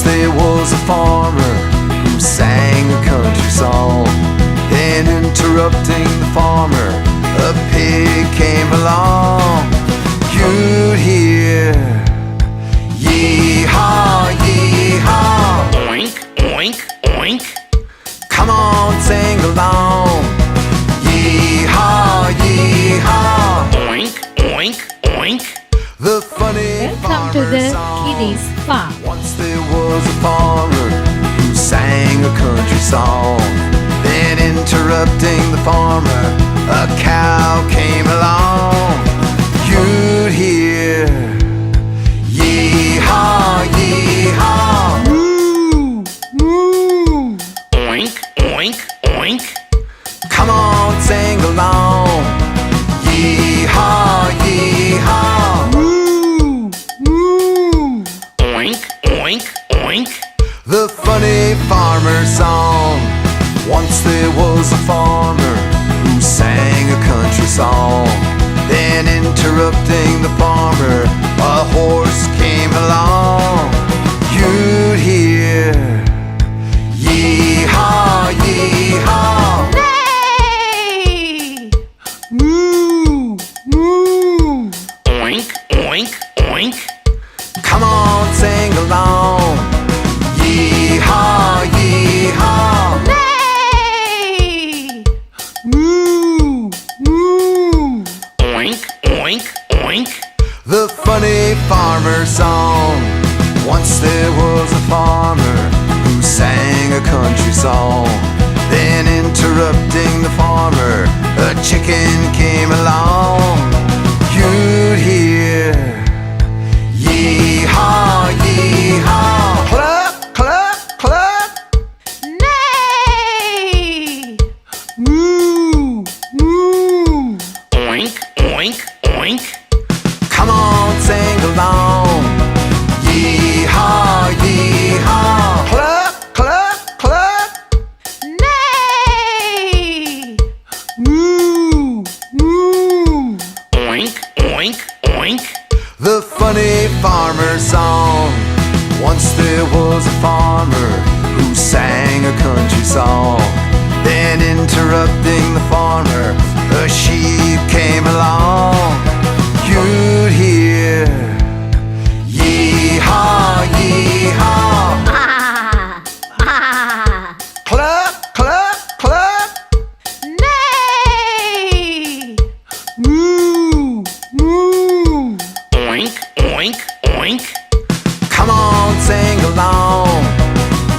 Once there was a farmer who sang a country song. Then interrupting the farmer, a pig came along. You'd hear yee-haw, yee-haw, Oink, oink, oink. come on, sing along. Yee-haw, yee-haw, Oink, oink, oink. the funny Welcome to the Kiddies Farm. Once there was a farmer who sang a country song. Then interrupting the farmer, a cow came along. You'd hear yee-haw, yee-haw, moo, moo, Oink, oink, oink. come on, sing along. Yee-haw, yee-haw, moo, moo, Oink, oink, oink. the funny farmer song. Once there was a farmer who sang a country song. Then interrupting the farmer, a horse came along. You'd hear yee-haw, yee-haw, Hey! moo, moo, Oink, oink, oink. come on, sing along. Yee-haw, yee-haw, Hey! moo, moo, Oink, oink, oink. the funny farmer song. Once there was a farmer who sang a country song. Then interrupting the farmer, a chicken came along. You'd hear yee-haw, yee-haw, cluck, cluck, cluck, Nay! moo, moo, Oink, oink, oink. come on, sing along. Yee-haw, yee-haw, cluck, cluck, cluck, Nay! moo, moo, Oink, oink, oink. the funny farmer song. Once there was a farmer who sang a country song. Then interrupting the farmer, a sheep came along. You'd hear yee-haw, yee-haw, Ah! Ah! cluck, cluck, cluck, Nay! moo, moo, Oink, oink, oink. come on, sing along.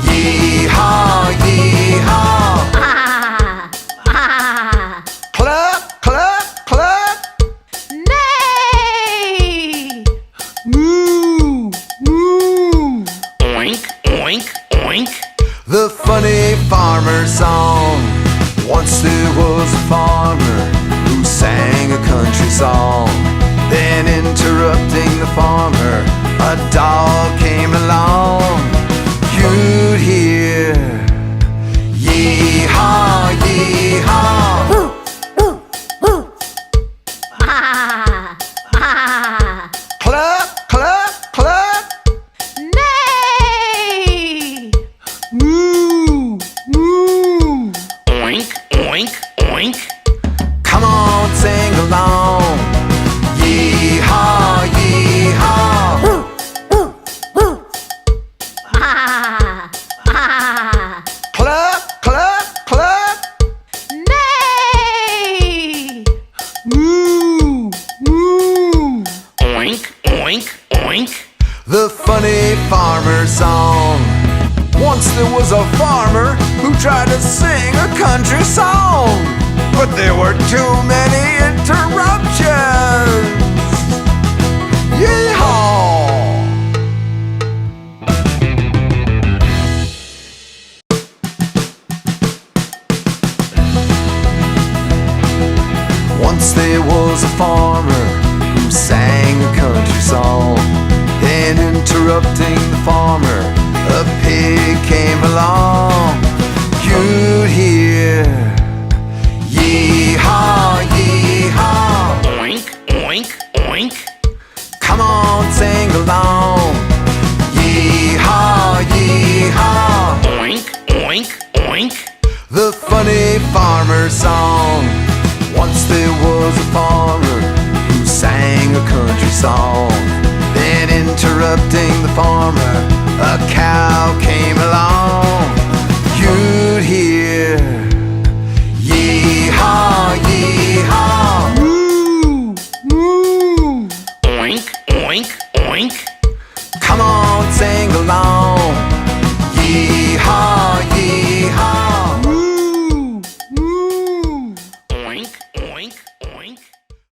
Yee-haw, yee-haw, Ah! Ah! cluck, cluck, cluck, Nay! moo, moo, Oink, oink, oink. the funny farmer song. Once there was a farmer who sang a country song. Then interrupting the farmer, a dog came along. You'd hear yee-haw, yee-haw, Ah! Ah! cluck, cluck, cluck, Nay! moo, moo, Oink, oink, oink. come on, sing along. Yee-haw, yee-haw, Ah! Ah! cluck, cluck, cluck, Nay! moo, moo, Oink, oink, oink. the funny farmer song. Once there was a farmer who tried to sing a country song, but there were too many interruptions. Yeehaw! Once there was a farmer who sang a country song. Then interrupting the farmer, a pig came along. You'd hear yee-haw, yee-haw, Oink, oink, oink. come on, sing along. Yee-haw, yeehaw. Oink, oink, oink. The funny farmer song. Once there was a farmer who sang a country song. Then interrupting the farmer, a cow came along. You'd hear yeehaw, yeehaw. Woo, woo. Oink, oink, oink. Come on, sing along. Yeehaw.